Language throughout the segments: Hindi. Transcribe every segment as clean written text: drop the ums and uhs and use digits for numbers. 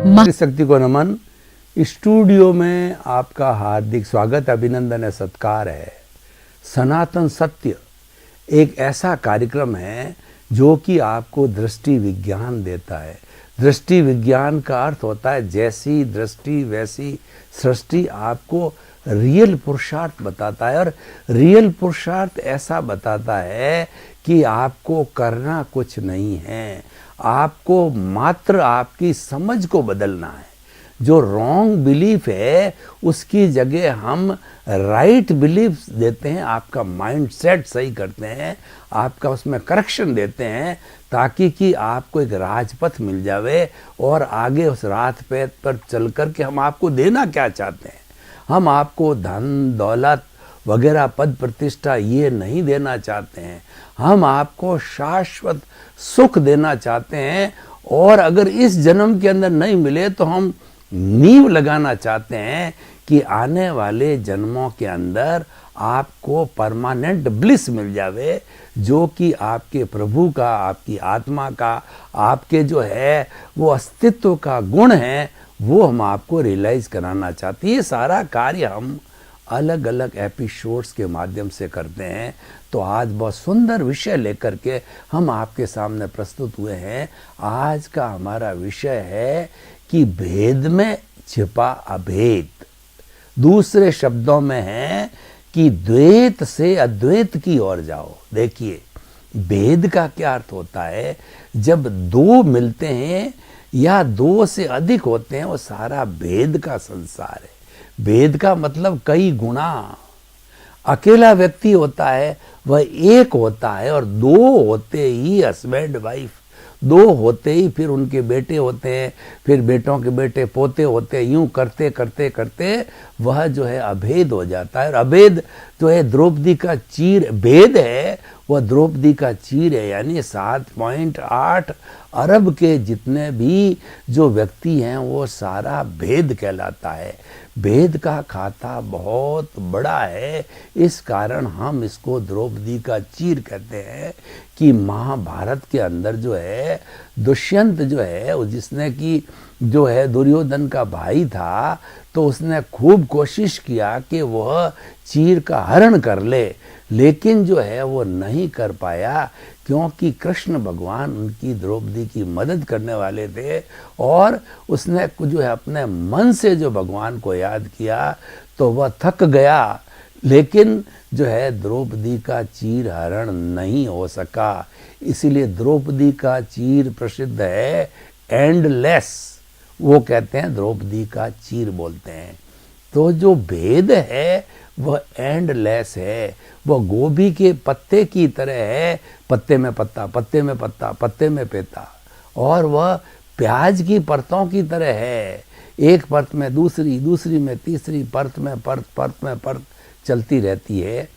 शक्ति को नमन। स्टूडियो में आपका हार्दिक स्वागत, अभिनंदन है, सत्कार है। सनातन सत्य एक ऐसा कार्यक्रम है जो कि आपको दृष्टि विज्ञान देता है। दृष्टि विज्ञान का अर्थ होता है जैसी दृष्टि वैसी सृष्टि। आपको रियल पुरुषार्थ बताता है, और रियल पुरुषार्थ ऐसा बताता है कि आपको करना कुछ नहीं है, आपको मात्र आपकी समझ को बदलना है। जो रॉन्ग बिलीफ है उसकी जगह हम राइट बिलीफ देते हैं, आपका माइंड सेट सही करते हैं, आपका उसमें करेक्शन देते हैं, ताकि कि आपको एक राजपथ मिल जावे और आगे उस राजपथ पर चल कर के हम आपको देना क्या चाहते हैं। हम आपको धन दौलत वगैरह पद प्रतिष्ठा ये नहीं देना चाहते हैं, हम आपको शाश्वत सुख देना चाहते हैं। और अगर इस जन्म के अंदर नहीं मिले तो हम नींव लगाना चाहते हैं कि आने वाले जन्मों के अंदर आपको परमानेंट ब्लिस मिल जावे, जो कि आपके प्रभु का, आपकी आत्मा का, आपके जो है वो अस्तित्व का गुण है, वो हम आपको रियलाइज कराना चाहते हैं। ये सारा कार्य हम अलग अलग एपिसोड्स के माध्यम से करते हैं। तो आज बहुत सुंदर विषय लेकर के हम आपके सामने प्रस्तुत हुए हैं। आज का हमारा विषय है कि भेद में छिपा अभेद। दूसरे शब्दों में है कि द्वैत से अद्वैत की ओर जाओ। देखिए, भेद का क्या अर्थ होता है? जब दो मिलते हैं या दो से अधिक होते हैं, वो सारा भेद का संसार है। भेद का मतलब कई गुना। अकेला व्यक्ति होता है वह एक होता है, और दो होते ही हस्बैंड वाइफ, दो होते ही फिर उनके बेटे होते हैं, फिर बेटों के बेटे पोते होते हैं। यूं करते करते करते वह जो है अभेद हो जाता है। और अभेद जो है द्रौपदी का चीर भेद है, वह द्रौपदी का चीर है। यानी 7.8 अरब के जितने भी जो व्यक्ति हैं वो सारा भेद कहलाता है। भेद का खाता बहुत बड़ा है, इस कारण हम इसको द्रौपदी का चीर कहते हैं। कि महाभारत के अंदर जो है दुष्यंत जो है, जिसने कि जो है दुर्योधन का भाई था, तो उसने खूब कोशिश किया कि वह चीर का हरण कर ले, लेकिन जो है वो नहीं कर पाया, क्योंकि कृष्ण भगवान उनकी द्रौपदी की मदद करने वाले थे। और उसने जो है अपने मन से जो भगवान को याद किया तो वह थक गया, लेकिन जो है द्रौपदी का चीर हरण नहीं हो सका। इसीलिए द्रौपदी का चीर प्रसिद्ध है, एंडलेस। वो कहते हैं द्रौपदी का चीर बोलते हैं। तो जो भेद है वह एंडलेस है। वह गोभी के पत्ते की तरह है, पत्ते में पत्ता, पत्ते में पत्ता, पत्ते में पेता। और वह प्याज की परतों की तरह है, एक परत में दूसरी, दूसरी में तीसरी, परत में परत, परत में परत चलती रहती है।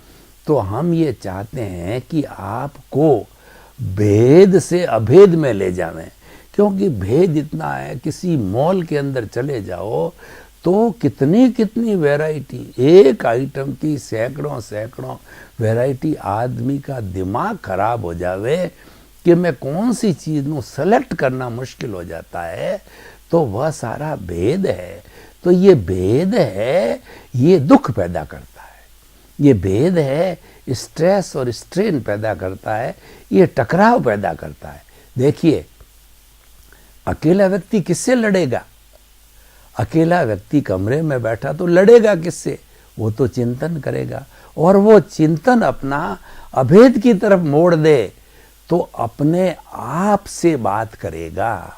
तो हम ये चाहते हैं कि आपको भेद से अभेद में ले जावें, क्योंकि भेद इतना है, किसी मॉल के अंदर चले जाओ तो कितनी कितनी वैरायटी, एक आइटम की सैकड़ों सैकड़ों वैरायटी। आदमी का दिमाग खराब हो जावे कि मैं कौन सी चीज़ नू सेलेक्ट करना मुश्किल हो जाता है। तो वह सारा भेद है। तो ये भेद है, ये दुख पैदा करता है। ये भेद है, स्ट्रेस और स्ट्रेन पैदा करता है, ये टकराव पैदा करता है। देखिए, अकेला व्यक्ति किससे लड़ेगा? अकेला व्यक्ति कमरे में बैठा तो लड़ेगा किससे? वो तो चिंतन करेगा, और वो चिंतन अपना अभेद की तरफ मोड़ दे तो अपने आप से बात करेगा।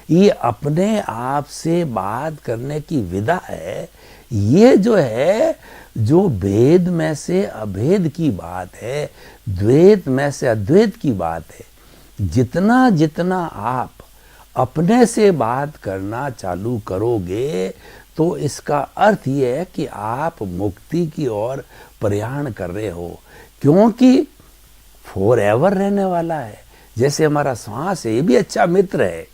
ये अपने आप से बात करने की विधा है। ये जो है, जो भेद में से अभेद की बात है, द्वैत में से अद्वैत की बात है। जितना जितना आप अपने से बात करना चालू करोगे तो इसका अर्थ ये है कि आप मुक्ति की ओर प्रयाण कर रहे हो, क्योंकि फॉरएवर रहने वाला है। जैसे हमारा सांस है, ये भी अच्छा मित्र है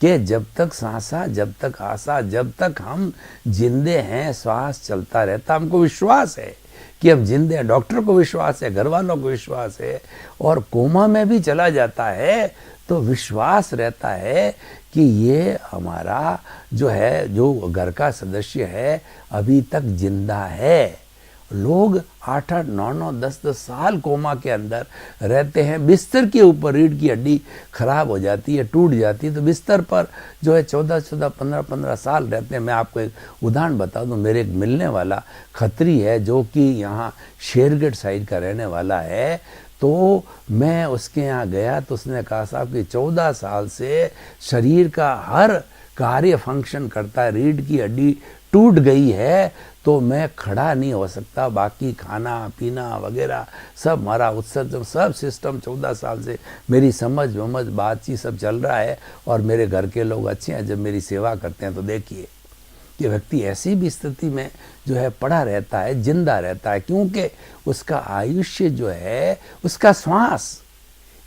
कि जब तक सांसा, जब तक आशा, जब तक हम जिंदे हैं श्वास चलता रहता। हमको विश्वास है कि हम जिंदे हैं, डॉक्टर को विश्वास है, घर वालों को विश्वास है, और कोमा में भी चला जाता है तो विश्वास रहता है कि ये हमारा जो है, जो घर का सदस्य है, अभी तक जिंदा है। लोग 8-8, 9-9, 10-10 साल कोमा के अंदर रहते हैं, बिस्तर के ऊपर रीढ़ की हड्डी खराब हो जाती है, टूट जाती है, तो बिस्तर पर जो है 14-14, 15-15 साल रहते हैं। मैं आपको एक उदाहरण बता दूं, मेरे एक मिलने वाला खत्री है जो कि यहाँ शेरगढ़ साइड का रहने वाला है। तो मैं उसके यहाँ गया तो उसने कहा साहब कि 14 साल से शरीर का हर कार्य फंक्शन करता है, रीढ़ की हड्डी टूट गई है, तो मैं खड़ा नहीं हो सकता, बाकी खाना पीना वगैरह सब हमारा उत्सर्जन सब सिस्टम 14 साल से मेरी समझ वमझ बातचीत सब चल रहा है और मेरे घर के लोग अच्छे हैं, जब मेरी सेवा करते हैं तो देखिए कि व्यक्ति ऐसी भी स्थिति में जो है पड़ा रहता है, जिंदा रहता है, क्योंकि उसका आयुष्य जो है, उसका श्वास,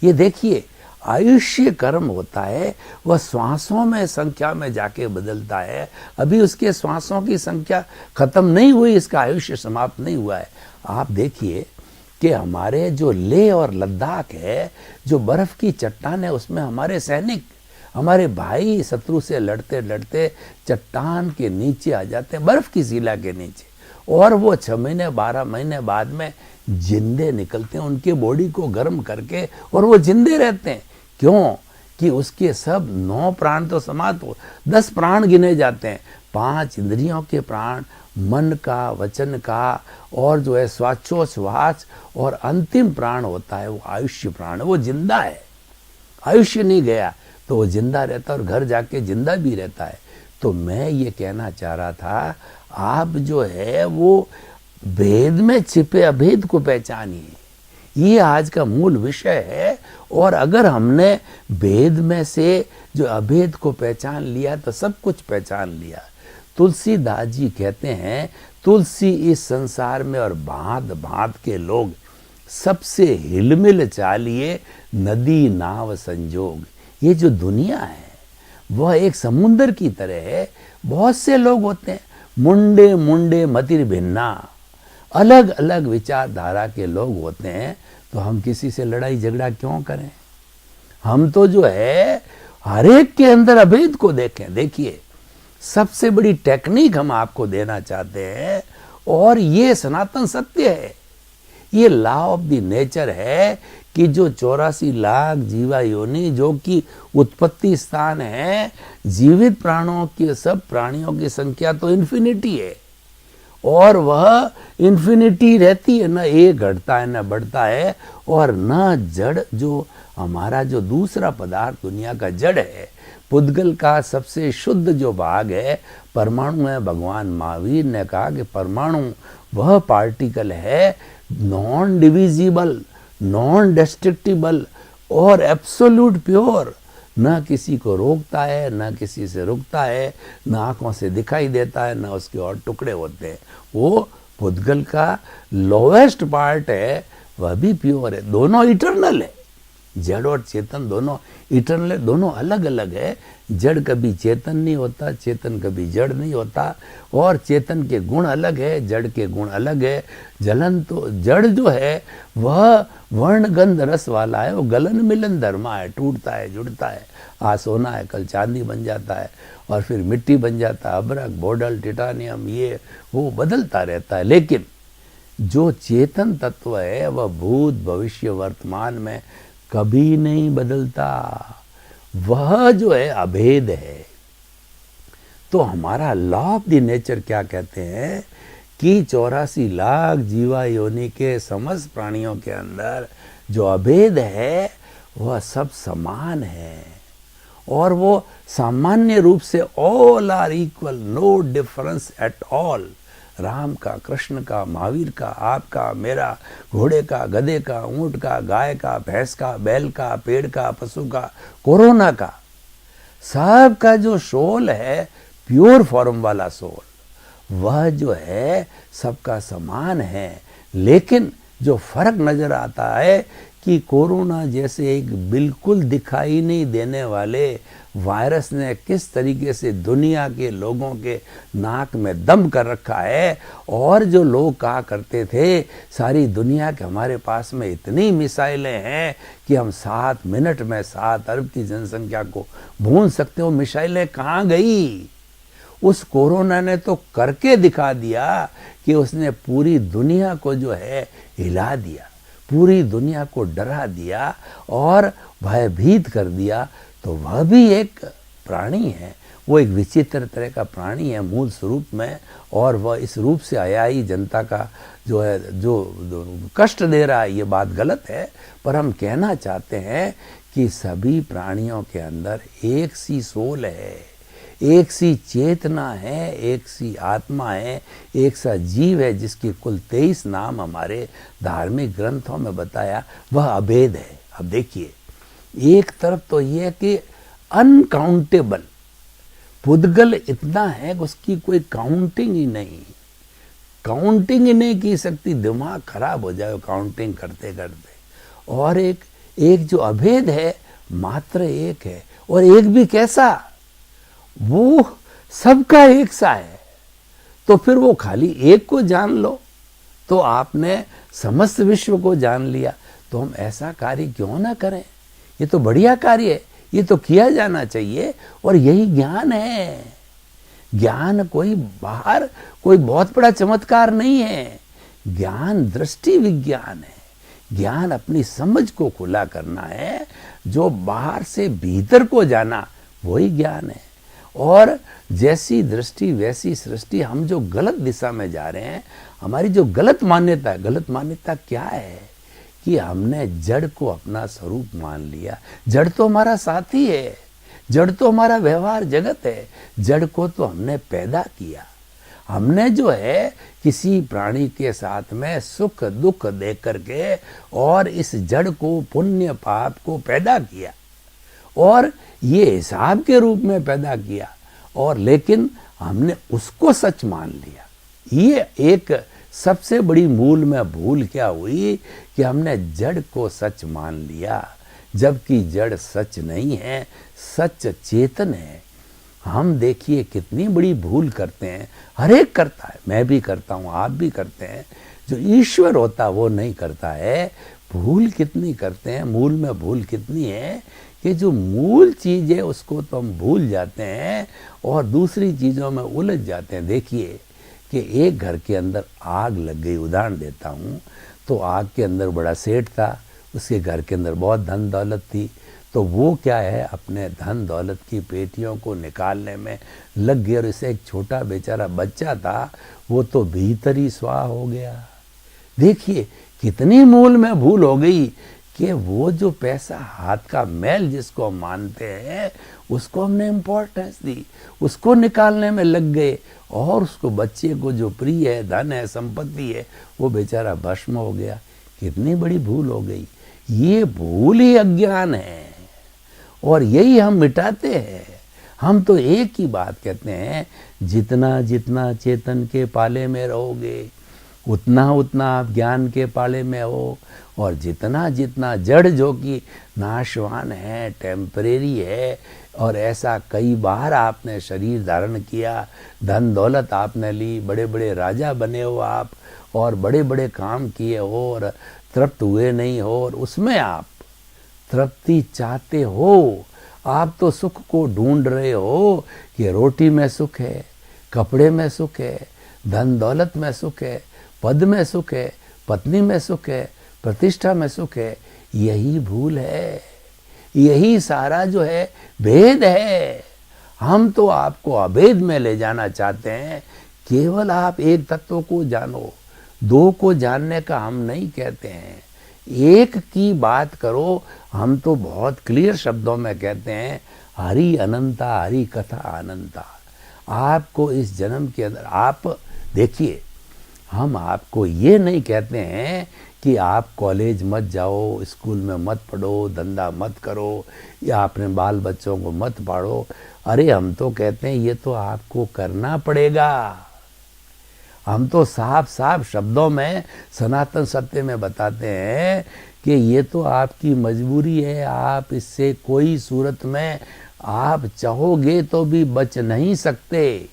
ये देखिए आयुष्य कर्म होता है, वह श्वासों में संख्या में जाके बदलता है। अभी उसके श्वासों की संख्या खत्म नहीं हुई, इसका आयुष्य समाप्त नहीं हुआ है। आप देखिए कि हमारे जो लेह और लद्दाख है, जो बर्फ की चट्टान है, उसमें हमारे सैनिक, हमारे भाई शत्रु से लड़ते लड़ते चट्टान के नीचे आ जाते हैं, बर्फ की शिला के नीचे, और वो 6 महीने 12 महीने बाद में जिंदे निकलते हैं, उनके बॉडी को गर्म करके, और वो जिंदे रहते हैं। क्यों? कि उसके सब 9 प्राण तो समाप्त हो, 10 प्राण गिने जाते हैं, 5 इंद्रियों के प्राण, मन का, वचन का, और जो है श्वासोच्छ्वास, और अंतिम प्राण होता है वो आयुष्य प्राण, वो जिंदा है, आयुष्य नहीं गया, तो वो जिंदा रहता है और घर जाके जिंदा भी रहता है। तो मैं ये कहना चाह रहा था, आप जो है वो भेद में छिपे अभेद को पहचानिए, ये आज का मूल विषय है। और अगर हमने भेद में से जो अभेद को पहचान लिया तो सब कुछ पहचान लिया। तुलसीदास जी कहते हैं, तुलसी इस संसार में और भांत भांत के लोग, सबसे हिलमिल चालिए नदी नाव संजोग। ये जो दुनिया है वह एक समुंदर की तरह है, बहुत से लोग होते हैं, मुंडे मुंडे मतिर भिन्ना, अलग अलग विचारधारा के लोग होते हैं। तो हम किसी से लड़ाई झगड़ा क्यों करें? हम तो जो है हर एक के अंदर अभेद को देखें। देखिए सबसे बड़ी टेक्निक हम आपको देना चाहते हैं, और ये सनातन सत्य है, ये लॉ ऑफ द नेचर है कि जो 84 लाख जीवा योनि जो कि उत्पत्ति स्थान है, जीवित प्राणों की, सब प्राणियों की संख्या तो इन्फिनिटी है, और वह इन्फिनिटी रहती है, न एक घटता है न बढ़ता है, और न जड़, जो हमारा जो दूसरा पदार्थ दुनिया का जड़ है, पुद्गल का सबसे शुद्ध जो भाग है परमाणु है। भगवान महावीर ने कहा कि परमाणु वह पार्टिकल है नॉन डिविजिबल, नॉन डिस्ट्रक्टिबल और एब्सोल्यूट प्योर, न किसी को रोकता है, न किसी से रुकता है, न आंखों से दिखाई देता है, न उसके और टुकड़े होते हैं। वो पुद्गल का लोवेस्ट पार्ट है, वह भी प्योर है। दोनों इटर्नल है, जड़ और चेतन दोनों इटर्नल है, दोनों अलग अलग है। जड़ कभी चेतन नहीं होता, चेतन कभी जड़ नहीं होता, और चेतन के गुण अलग है, जड़ के गुण अलग है। जलन तो जड़ जो है वह वर्ण गंध रस वाला है, वो गलन मिलन धर्मा है, टूटता है, जुड़ता है, आज सोना है कल चांदी बन जाता है, और फिर मिट्टी बन जाता है, अभ्रक, बोडल, टिटानियम, ये वो बदलता रहता है। लेकिन जो चेतन तत्व है वह भूत भविष्य वर्तमान में कभी नहीं बदलता, वह जो है अभेद है। तो हमारा लॉ ऑफ द नेचर क्या कहते हैं कि 84 लाख जीवा योनि के समस्त प्राणियों के अंदर जो अभेद है वह सब समान है, और वो सामान्य रूप से all are equal, no difference at all. Ram का, कृष्ण का, महावीर का, आपका, मेरा, घोड़े का, गधे का, ऊंट का, गाय का, भैंस का, बैल का, पेड़ का, पशु का, कोरोना का, सबका जो सोल है प्योर फॉर्म वाला सोल, वह जो है सबका समान है। लेकिन जो फर्क नजर आता है कि कोरोना जैसे एक बिल्कुल दिखाई नहीं देने वाले वायरस ने किस तरीके से दुनिया के लोगों के नाक में दम कर रखा है। और जो लोग कहा करते थे सारी दुनिया के हमारे पास में इतनी मिसाइलें हैं कि हम 7 मिनट में 7 अरब की जनसंख्या को भून सकते हो, मिसाइलें कहाँ गई? उस कोरोना ने तो करके दिखा दिया कि उसने पूरी दुनिया को जो है हिला दिया, पूरी दुनिया को डरा दिया और भयभीत कर दिया। तो वह भी एक प्राणी है, वो एक विचित्र तरह का प्राणी है मूल स्वरूप में, और वह इस रूप से आया ही जनता का जो है जो कष्ट दे रहा है। ये बात गलत है, पर हम कहना चाहते हैं कि सभी प्राणियों के अंदर एक सी सोल है, एक सी चेतना है, एक सी आत्मा है, एक सा जीव है, जिसकी कुल 23 नाम हमारे धार्मिक ग्रंथों में बताया। वह अभेद है। अब देखिए, एक तरफ तो ये है कि अनकाउंटेबल पुद्गल इतना है कि उसकी कोई काउंटिंग ही नहीं, काउंटिंग ही नहीं की सकती, दिमाग खराब हो जाए काउंटिंग करते करते। और एक जो अभेद है मात्र एक है, और एक भी कैसा, वो सबका एक सा है। तो फिर वो खाली एक को जान लो तो आपने समस्त विश्व को जान लिया। तो हम ऐसा कार्य क्यों ना करें? ये तो बढ़िया कार्य है, ये तो किया जाना चाहिए। और यही ज्ञान है। ज्ञान कोई बाहर कोई बहुत बड़ा चमत्कार नहीं है। ज्ञान दृष्टि विज्ञान है। ज्ञान अपनी समझ को खुला करना है, जो बाहर से भीतर को जाना वही ज्ञान है। और जैसी दृष्टि वैसी सृष्टि। हम जो गलत दिशा में जा रहे हैं, हमारी जो गलत मान्यता है, गलत मान्यता क्या है कि हमने जड़ को अपना स्वरूप मान लिया। जड़ तो हमारा साथी है, जड़ तो हमारा व्यवहार जगत है, जड़ को तो हमने पैदा किया। हमने जो है किसी प्राणी के साथ में सुख दुख दे करके और इस जड़ को पुण्य पाप को पैदा किया और ये हिसाब के रूप में पैदा किया। और लेकिन हमने उसको सच मान लिया। ये एक सबसे बड़ी मूल में भूल क्या हुई कि हमने जड़ को सच मान लिया, जबकि जड़ सच नहीं है, सच चेतन है। हम देखिए कितनी बड़ी भूल करते हैं, हर एक करता है, मैं भी करता हूँ, आप भी करते हैं। जो ईश्वर होता वो नहीं करता है। भूल कितनी करते हैं, मूल में भूल कितनी है कि जो मूल चीज़ है उसको तो हम भूल जाते हैं और दूसरी चीज़ों में उलझ जाते हैं। देखिए कि एक घर के अंदर आग लग गई, उदाहरण देता हूँ, तो आग के अंदर बड़ा सेठ था, उसके घर के अंदर बहुत धन दौलत थी। तो वो क्या है, अपने धन दौलत की पेटियों को निकालने में लग गया और इसे एक छोटा बेचारा बच्चा था, वो तो भीतर ही स्वाह हो गया। देखिए कितनी मूल में भूल हो गई कि वो जो पैसा, हाथ का मैल जिसको हम मानते हैं, उसको हमने इम्पोर्टेंस दी, उसको निकालने में लग गए और उसको बच्चे को जो प्रिय है, धन है, संपत्ति है, वो बेचारा भस्म हो गया। कितनी बड़ी भूल हो गई। ये भूल ही अज्ञान है और यही हम मिटाते हैं। हम तो एक ही बात कहते हैं, जितना जितना चेतन के पाले में रहोगे उतना उतना आप ज्ञान के पाले में हो, और जितना जितना जड़ जो कि नाशवान है, टेम्परेरी है, और ऐसा कई बार आपने शरीर धारण किया, धन दौलत आपने ली, बड़े बड़े राजा बने हो आप और बड़े बड़े काम किए हो और तृप्त हुए नहीं हो, और उसमें आप तृप्ति चाहते हो। आप तो सुख को ढूंढ रहे हो कि रोटी में सुख है, कपड़े में सुख है, धन दौलत में सुख है, पद में सुख है, पत्नी में सुख है, प्रतिष्ठा में सुख है। यही भूल है, यही सारा जो है भेद है। हम तो आपको अभेद में ले जाना चाहते हैं। केवल आप एक तत्व को जानो, दो को जानने का हम नहीं कहते हैं। एक की बात करो। हम तो बहुत क्लियर शब्दों में कहते हैं, हरि अनंता, हरि कथा अनंता। आपको इस जन्म के अंदर, आप देखिए, हम आपको ये नहीं कहते हैं कि आप कॉलेज मत जाओ, स्कूल में मत पढ़ो, धंधा मत करो, या अपने बाल बच्चों को मत पढ़ो। अरे हम तो कहते हैं ये तो आपको करना पड़ेगा। हम तो साफ साफ शब्दों में सनातन सत्य में बताते हैं कि ये तो आपकी मजबूरी है। आप इससे कोई सूरत में आप चाहोगे तो भी बच नहीं सकते,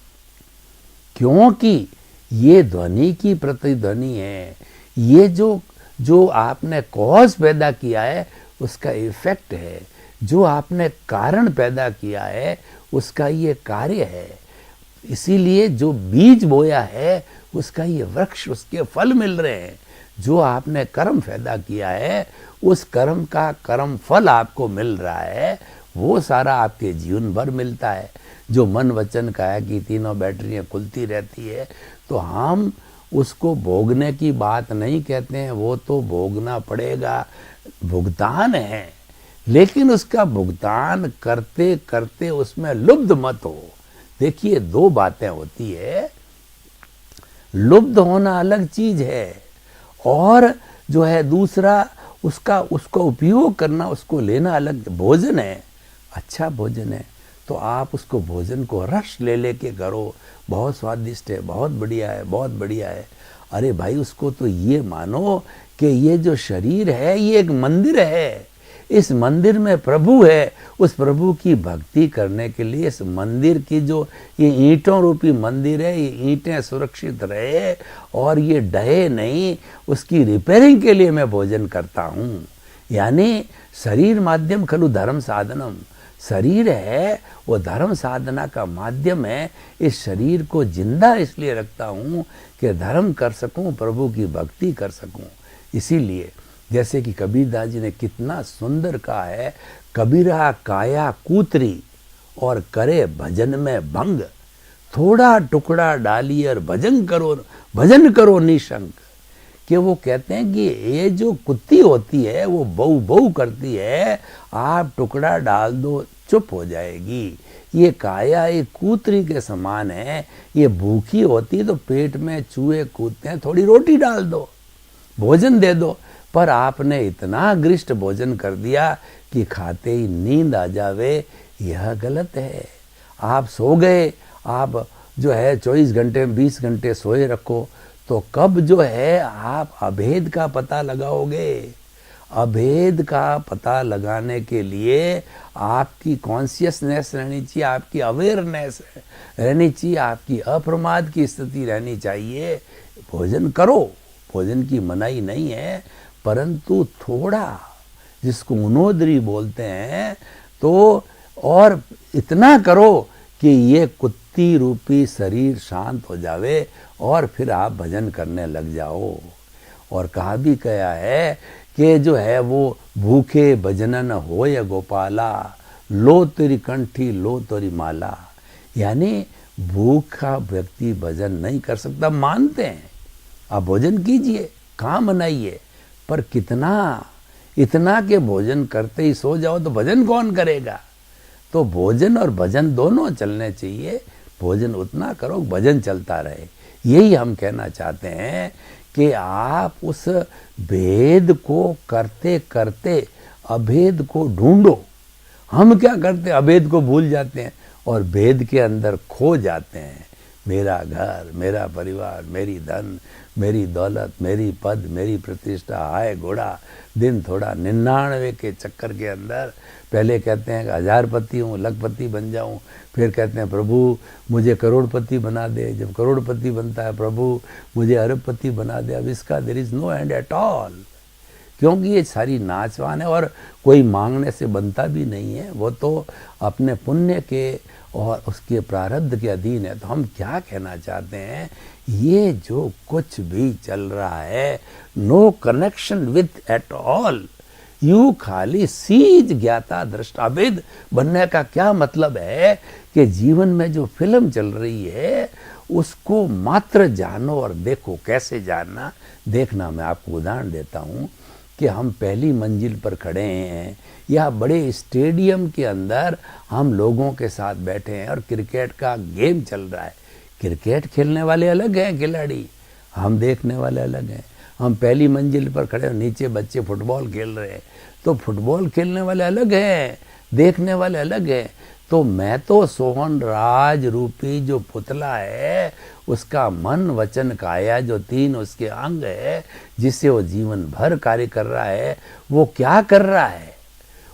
क्योंकि ये ध्वनि की प्रतिध्वनि है। ये जो आपने कॉज पैदा किया है उसका इफेक्ट है, जो आपने कारण पैदा किया है उसका ये कार्य है। इसीलिए जो बीज बोया है उसका ये वृक्ष, उसके फल मिल रहे हैं। जो आपने कर्म पैदा किया है उस कर्म का कर्म फल आपको मिल रहा है, वो सारा आपके जीवन भर मिलता है। जो मन वचन काया की तीनों बैटरियां खुलती रहती है, तो हम उसको भोगने की बात नहीं कहते हैं, वो तो भोगना पड़ेगा, भुगतान है। लेकिन उसका भुगतान करते करते उसमें लुब्ध मत हो। देखिए, दो बातें होती है, लुब्ध होना अलग चीज है, और जो है दूसरा उसका उपयोग करना, उसको लेना अलग। भोजन है, अच्छा भोजन है, तो आप उसको भोजन को रस ले लेके करो, बहुत स्वादिष्ट है, बहुत बढ़िया है, बहुत बढ़िया है। अरे भाई, उसको तो ये मानो कि ये जो शरीर है ये एक मंदिर है, इस मंदिर में प्रभु है। उस प्रभु की भक्ति करने के लिए इस मंदिर की जो ये ईंटों रूपी मंदिर है, ये ईंटें सुरक्षित रहे और ये डहे नहीं, उसकी रिपेयरिंग के लिए मैं भोजन करता हूँ। यानी शरीर माध्यम खलु धर्म साधनम, शरीर है वो धर्म साधना का माध्यम है। इस शरीर को जिंदा इसलिए रखता हूँ कि धर्म कर सकूँ, प्रभु की भक्ति कर सकूँ। इसीलिए जैसे कि कबीरदास जी ने कितना सुंदर कहा है, कबीरा काया कूतरी और करे भजन में भंग, थोड़ा टुकड़ा डाली और भजन करो निशंक। कि वो कहते हैं कि ये जो कुत्ती होती है वो बहू बहू करती है, आप टुकड़ा डाल दो चुप हो जाएगी। ये काया एक कूतरी के समान है, ये भूखी होती है तो पेट में चूहे कूदते हैं, थोड़ी रोटी डाल दो, भोजन दे दो। पर आपने इतना गृष्ट भोजन कर दिया कि खाते ही नींद आ जावे, यह गलत है। आप सो गए, आप जो है 24 घंटे में 20 घंटे सोए रखो, तो कब जो है आप अभेद का पता लगाओगे। अभेद का पता लगाने के लिए आपकी कॉन्शियसनेस रहनी चाहिए, आपकी अवेयरनेस रहनी चाहिए, आपकी अप्रमाद की स्थिति रहनी चाहिए। भोजन करो, भोजन की मनाही नहीं है, परंतु थोड़ा, जिसको उनोदरी बोलते हैं, तो और इतना करो कि ये कुत्ती रूपी शरीर शांत हो जावे और फिर आप भजन करने लग जाओ। और कहा भी गया है कि जो है वो भूखे भजनन होय गोपाला, लो तेरी कंठी लो तेरी माला। यानी भूखा व्यक्ति भजन नहीं कर सकता, मानते हैं। आप भोजन कीजिए, काम बनाइए, पर कितना, इतना के भोजन करते ही सो जाओ तो भजन कौन करेगा। तो भोजन और भजन दोनों चलने चाहिए। भोजन उतना करो, भजन चलता रहे। यही हम कहना चाहते हैं कि आप उस भेद को करते करते अभेद को ढूंढो। हम क्या करते, अभेद को भूल जाते हैं और भेद के अंदर खो जाते हैं। मेरा घर, मेरा परिवार, मेरी धन, मेरी दौलत, मेरी पद, मेरी प्रतिष्ठा, हाय घोड़ा, दिन थोड़ा। 99 के चक्कर के अंदर पहले कहते हैं कि 1000पति हूँ, लखपति बन जाऊँ, फिर कहते हैं प्रभु मुझे करोड़पति बना दे। जब करोड़पति बनता है, प्रभु मुझे अरबपति बना दे। अब इसका there is no end at all, क्योंकि ये सारी नाचवान है और कोई मांगने से बनता भी नहीं है, वो तो अपने पुण्य के और उसके प्रारब्ध के अधीन है। तो हम क्या कहना चाहते हैं, ये जो कुछ भी चल रहा है, no connection with at all. You खाली सीज ज्ञाता दृष्टा। अभेद बनने का क्या मतलब है कि जीवन में जो फिल्म चल रही है उसको मात्र जानो और देखो। कैसे जानना, देखना, मैं आपको उदाहरण देता हूँ कि हम पहली मंजिल पर खड़े हैं या बड़े स्टेडियम के अंदर हम लोगों के साथ बैठे हैं और क्रिकेट का गेम चल रहा है। क्रिकेट खेलने वाले अलग हैं खिलाड़ी, हम देखने वाले अलग हैं। हम पहली मंजिल पर खड़े हैं, नीचे बच्चे फुटबॉल खेल रहे हैं, तो फुटबॉल खेलने वाले अलग हैं, देखने वाले अलग हैं। तो मैं तो सोहन राज रूपी जो पुतला है, उसका मन वचन काया जो 3 उसके अंग है, जिससे वो जीवन भर कार्य कर रहा है, वो क्या कर रहा है,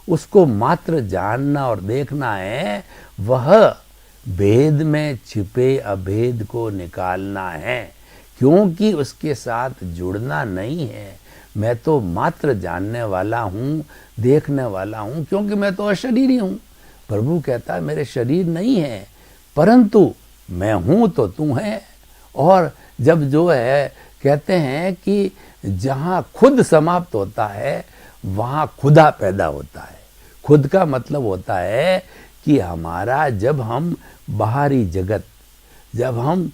उसको मात्र जानना और देखना है, वह भेद में छिपे अभेद को निकालना है, क्योंकि उसके साथ जुड़ना नहीं है। मैं तो मात्र जानने वाला हूँ, देखने वाला हूँ, क्योंकि मैं तो अशरीरी हूँ। प्रभु कहता है मेरे शरीर नहीं है, परंतु मैं हूँ तो तू है। और जब जो है कहते हैं कि जहाँ खुद समाप्त होता है वहाँ खुदा पैदा होता है। खुद का मतलब होता है कि हमारा जब हम बाहरी जगत, जब हम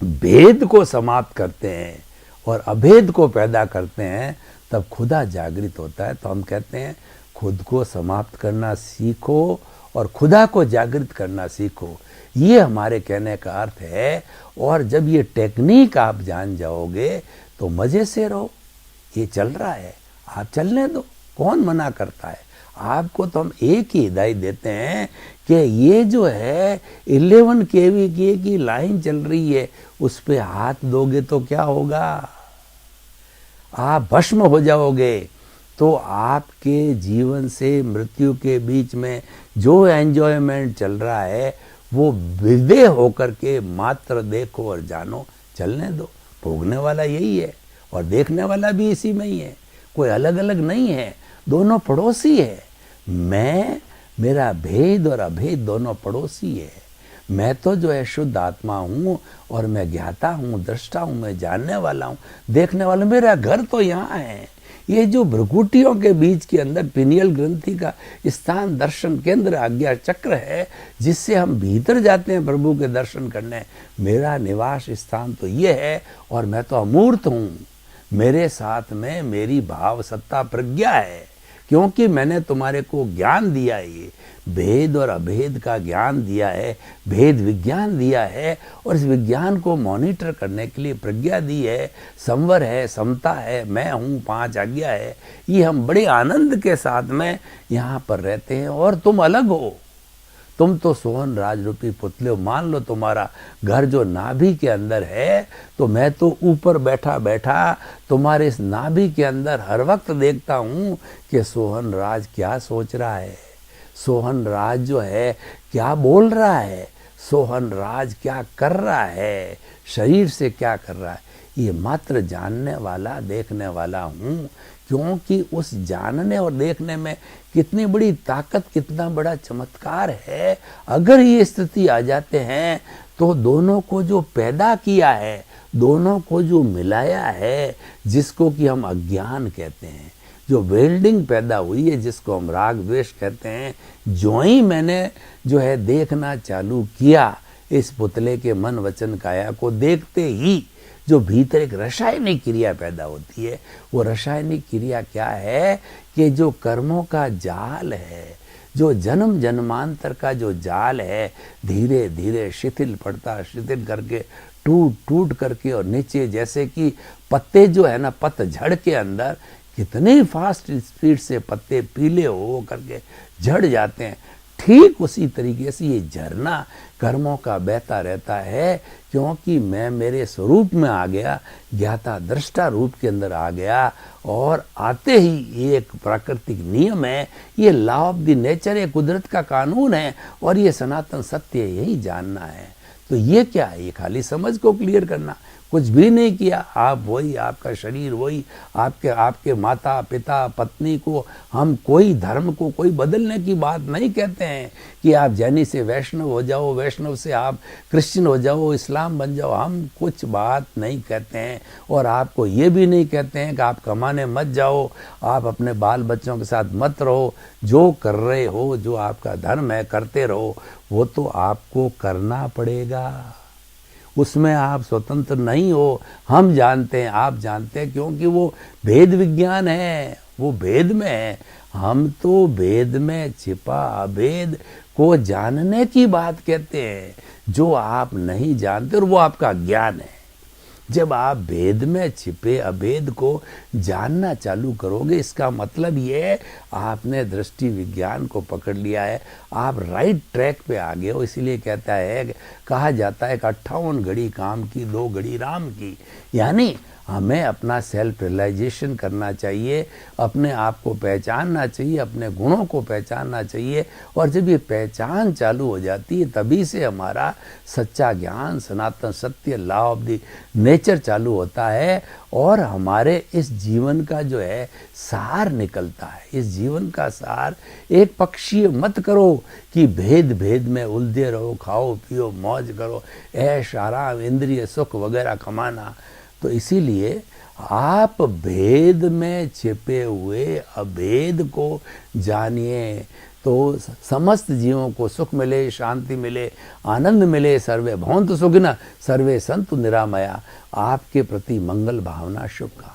भेद को समाप्त करते हैं और अभेद को पैदा करते हैं, तब खुदा जागृत होता है। तो हम कहते हैं खुद को समाप्त करना सीखो और खुदा को जागृत करना सीखो, ये हमारे कहने का अर्थ है। और जब ये टेक्निक आप जान जाओगे तो मजे से रहो। ये चल रहा है, आप चलने दो, कौन मना करता है। आपको तो हम एक ही हिदायत देते हैं कि ये जो है 11 kV की लाइन चल रही है, उस पे हाथ दोगे तो क्या होगा, आप भस्म हो जाओगे। तो आपके जीवन से मृत्यु के बीच में जो एंजॉयमेंट चल रहा है वो विदे होकर के मात्र देखो और जानो, चलने दो। भोगने वाला यही है और देखने वाला भी इसी में ही है, कोई अलग अलग नहीं है, दोनों पड़ोसी है। मैं, मेरा भेद और अभेद दोनों पड़ोसी है। मैं तो जो है शुद्ध आत्मा हूँ और मैं ज्ञाता हूँ, दृष्टा हूँ, मैं जानने वाला हूँ, देखने वाला। मेरा घर तो यहाँ है। ये जो भ्रुकुटियों के बीच के अंदर पिनियल ग्रंथि का स्थान दर्शन केंद्र आज्ञा चक्र है, जिससे हम भीतर जाते हैं प्रभु के दर्शन करने, मेरा निवास स्थान तो ये है। और मैं तो अमूर्त हूँ, मेरे साथ में मेरी भाव सत्ता प्रज्ञा है, क्योंकि मैंने तुम्हारे को ज्ञान दिया है, ये भेद और अभेद का ज्ञान दिया है, भेद विज्ञान दिया है। और इस विज्ञान को मॉनिटर करने के लिए प्रज्ञा दी है, संवर है, समता है, मैं हूँ, 5 आज्ञा है। ये हम बड़े आनंद के साथ में यहाँ पर रहते हैं। और तुम अलग हो, तुम तो सोहन राज रूपी पुतले हो। मान लो तुम्हारा घर जो नाभि के अंदर है, तो मैं तो ऊपर बैठा बैठा तुम्हारे इस नाभि के अंदर हर वक्त देखता हूँ कि सोहन राज क्या सोच रहा है, सोहन राज जो है क्या बोल रहा है, सोहन राज क्या कर रहा है, शरीर से क्या कर रहा है। ये मात्र जानने वाला, देखने वाला हूँ, क्योंकि उस जानने और देखने में कितनी बड़ी ताकत, कितना बड़ा चमत्कार है। अगर ये स्थिति आ जाते हैं तो दोनों को जो पैदा किया है, दोनों को जो मिलाया है, जिसको कि हम अज्ञान कहते हैं, जो वेल्डिंग पैदा हुई है, जिसको हम राग द्वेष कहते हैं, जो ही मैंने जो है देखना चालू किया, इस पुतले के मन वचन काया को देखते ही जो भीतर एक रासायनिक क्रिया पैदा होती है। वो रासायनिक क्रिया क्या है कि जो कर्मों का जाल है, जो जन्म जन्मांतर का जो जाल है, धीरे धीरे शिथिल पड़ता, शिथिल करके टूट टूट करके, और नीचे जैसे कि पत्ते जो है ना, पतझड़ के अंदर कितने फास्ट स्पीड से पत्ते पीले हो करके झड़ जाते हैं, ठीक उसी तरीके से ये झरना कर्मों का बहता रहता है। क्योंकि मैं मेरे स्वरूप में आ गया, ज्ञाता दृष्टा रूप के अंदर आ गया, और आते ही ये एक प्राकृतिक नियम है, ये लॉ ऑफ द नेचर, ये कुदरत का कानून है, और ये सनातन सत्य यही जानना है। तो ये क्या है, ये खाली समझ को क्लियर करना, कुछ भी नहीं किया। आप वही, आपका शरीर वही, आपके माता पिता पत्नी को, हम कोई धर्म को कोई बदलने की बात नहीं कहते हैं कि आप जैनी से वैष्णव हो जाओ, वैष्णव से आप क्रिश्चियन हो जाओ, इस्लाम बन जाओ, हम कुछ बात नहीं कहते हैं। और आपको ये भी नहीं कहते हैं कि आप कमाने मत जाओ, आप अपने बाल बच्चों के साथ मत रहो, जो कर रहे हो, जो आपका धर्म है करते रहो, वो तो आपको करना पड़ेगा, उसमें आप स्वतंत्र नहीं हो। हम जानते हैं, आप जानते हैं, क्योंकि वो भेद विज्ञान है, वो भेद में है। हम तो भेद में छिपा अभेद को जानने की बात कहते हैं, जो आप नहीं जानते, और वो आपका ज्ञान है। जब आप भेद में छिपे अभेद को जानना चालू करोगे, इसका मतलब ये है आपने दृष्टि विज्ञान को पकड़ लिया है, आप राइट ट्रैक पे आ गए हो। इसीलिए कहा जाता है कि 58 घड़ी काम की 2 घड़ी राम की। यानी हमें अपना सेल्फ रियलाइजेशन करना चाहिए, अपने आप को पहचानना चाहिए, अपने गुणों को पहचानना चाहिए। और जब ये पहचान चालू हो जाती है तभी से हमारा सच्चा ज्ञान, सनातन सत्य, लॉ ऑफ द नेचर चालू होता है और हमारे इस जीवन का जो है सार निकलता है। इस जीवन का सार एक पक्षीय मत करो कि भेद भेद में उलझे रहो, खाओ पियो मौज करो, ऐश आराम इंद्रिय सुख वगैरह कमाना। तो इसीलिए आप भेद में छिपे हुए अभेद को जानिए, तो समस्त जीवों को सुख मिले, शांति मिले, आनंद मिले। सर्वे भवन्तु सुखिनः, सर्वे सन्तु निरामया। आपके प्रति मंगल भावना, शुभकामना।